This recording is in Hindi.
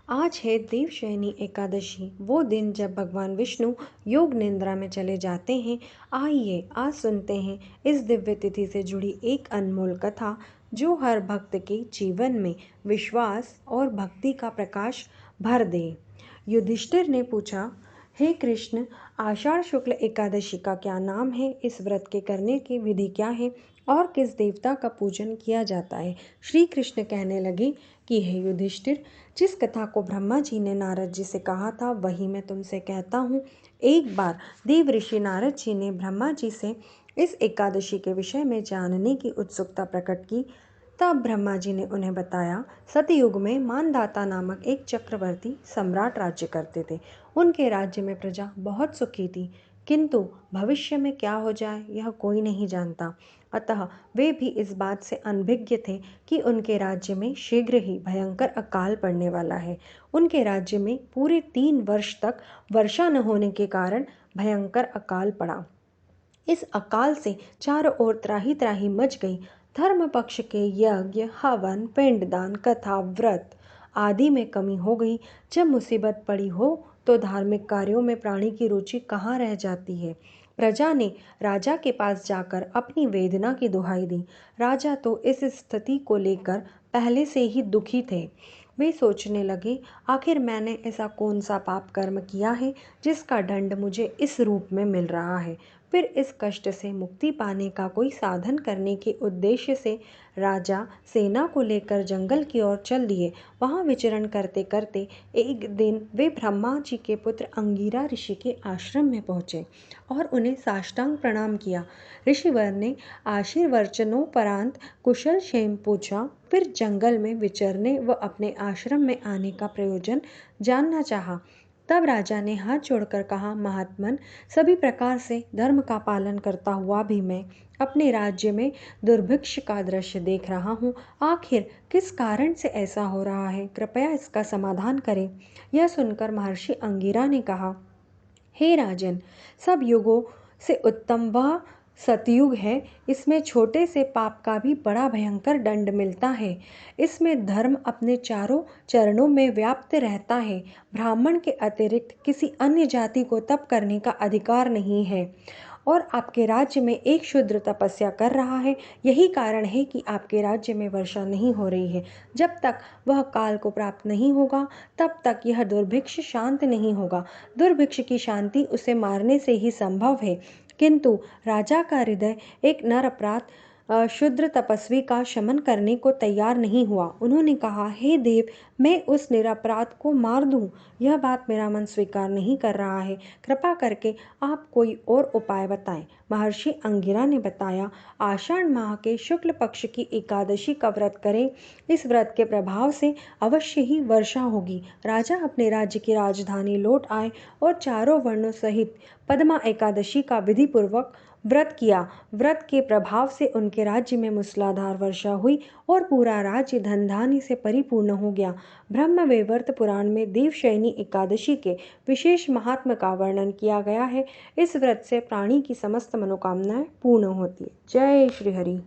आज है देवशयनी एकादशी, वो दिन जब भगवान विष्णु योग निद्रा में चले जाते हैं। आइए आज सुनते हैं इस दिव्य तिथि से जुड़ी एक अनमोल कथा जो हर भक्त के जीवन में विश्वास और भक्ति का प्रकाश भर दे। युधिष्ठिर ने पूछा, हे कृष्ण, आषाढ़ शुक्ल एकादशी का क्या नाम है? इस व्रत के करने की विधि क्या है और किस देवता का पूजन किया जाता है? श्री कृष्ण कहने लगे कि हे युधिष्ठिर, जिस कथा को ब्रह्मा जी ने नारद जी से कहा था वही मैं तुमसे कहता हूँ। एक बार देव ऋषि नारद जी ने ब्रह्मा जी से इस एकादशी के विषय में जानने की उत्सुकता प्रकट की। तब ब्रह्मा जी ने उन्हें बताया, सतयुग में मानधाता नामक एक चक्रवर्ती सम्राट राज्य करते थे। उनके राज्य में प्रजा बहुत सुखी थी, किंतु भविष्य में क्या हो जाए यह कोई नहीं जानता। अतः वे भी इस बात से अनभिज्ञ थे कि उनके राज्य में शीघ्र ही भयंकर अकाल पड़ने वाला है। उनके राज्य में पूरे 3 वर्ष तक वर्षा न होने के कारण भयंकर अकाल पड़ा। इस अकाल से चारों ओर त्राही त्राही मच गई। धर्म पक्ष के यज्ञ, हवन, पिंडदान, कथा, व्रत आदि में कमी हो गई। जब मुसीबत पड़ी हो तो धार्मिक कार्यों में प्राणी की रुचि कहाँ रह जाती है। प्रजा ने राजा के पास जाकर अपनी वेदना की दुहाई दी। राजा तो इस स्थिति को लेकर पहले से ही दुखी थे। वे सोचने लगे, आखिर मैंने ऐसा कौन सा पाप कर्म किया है जिसका दंड मुझे इस रूप में मिल रहा है। फिर इस कष्ट से मुक्ति पाने का कोई साधन करने के उद्देश्य से राजा सेना को लेकर जंगल की ओर चल दिए। वहां विचरण करते करते एक दिन वे ब्रह्मा जी के पुत्र अंगिरा ऋषि के आश्रम में पहुंचे और उन्हें साष्टांग प्रणाम किया। ऋषिवर ने आशीर्वचनोपरांत कुशल क्षेम पूछा, फिर जंगल में विचरने व अपने आश्रम में आने का प्रयोजन जानना चाहा। तब राजा ने हाथ जोड़कर कहा, महात्मन, सभी प्रकार से धर्म का पालन करता हुआ भी मैं अपने राज्य में दुर्भिक्ष का दृश्य देख रहा हूँ। आखिर किस कारण से ऐसा हो रहा है? कृपया इसका समाधान करें। यह सुनकर महर्षि अंगिरा ने कहा, हे राजन, सब युगों से उत्तम वह सतयुग है। इसमें छोटे से पाप का भी बड़ा भयंकर दंड मिलता है। इसमें धर्म अपने चारों चरणों में व्याप्त रहता है। ब्राह्मण के अतिरिक्त किसी अन्य जाति को तप करने का अधिकार नहीं है। और आपके राज्य में एक शूद्र तपस्या कर रहा है। यही कारण है कि आपके राज्य में वर्षा नहीं हो रही है। जब तक वह काल को प्राप्त नहीं होगा तब तक यह दुर्भिक्ष शांत नहीं होगा। दुर्भिक्ष की शांति उसे मारने से ही संभव है। किंतु राजा का हृदय एक नर अपराध शूद्र तपस्वी का शमन करने को तैयार नहीं हुआ। उन्होंने कहा, हे देव, मैं उस निरपराध को मार दूं, यह बात मेरा मन स्वीकार नहीं कर रहा है। कृपा करके आप कोई और उपाय बताएं। महर्षि अंगिरा ने बताया, आषाढ़ माह के शुक्ल पक्ष की एकादशी का व्रत करें। इस व्रत के प्रभाव से अवश्य ही वर्षा होगी। राजा अपने राज्य की राजधानी लौट आए और चारों वर्णों सहित पद्मा एकादशी का विधि पूर्वक व्रत किया। व्रत के प्रभाव से उनके राज्य में मूसलाधार वर्षा हुई और पूरा राज्य धन धान्य से परिपूर्ण हो गया। ब्रह्मवैवर्त पुराण में देवशयनी एकादशी के विशेष महात्म्य का वर्णन किया गया है। इस व्रत से प्राणी की समस्त मनोकामनाएं पूर्ण होती है। जय श्री हरि।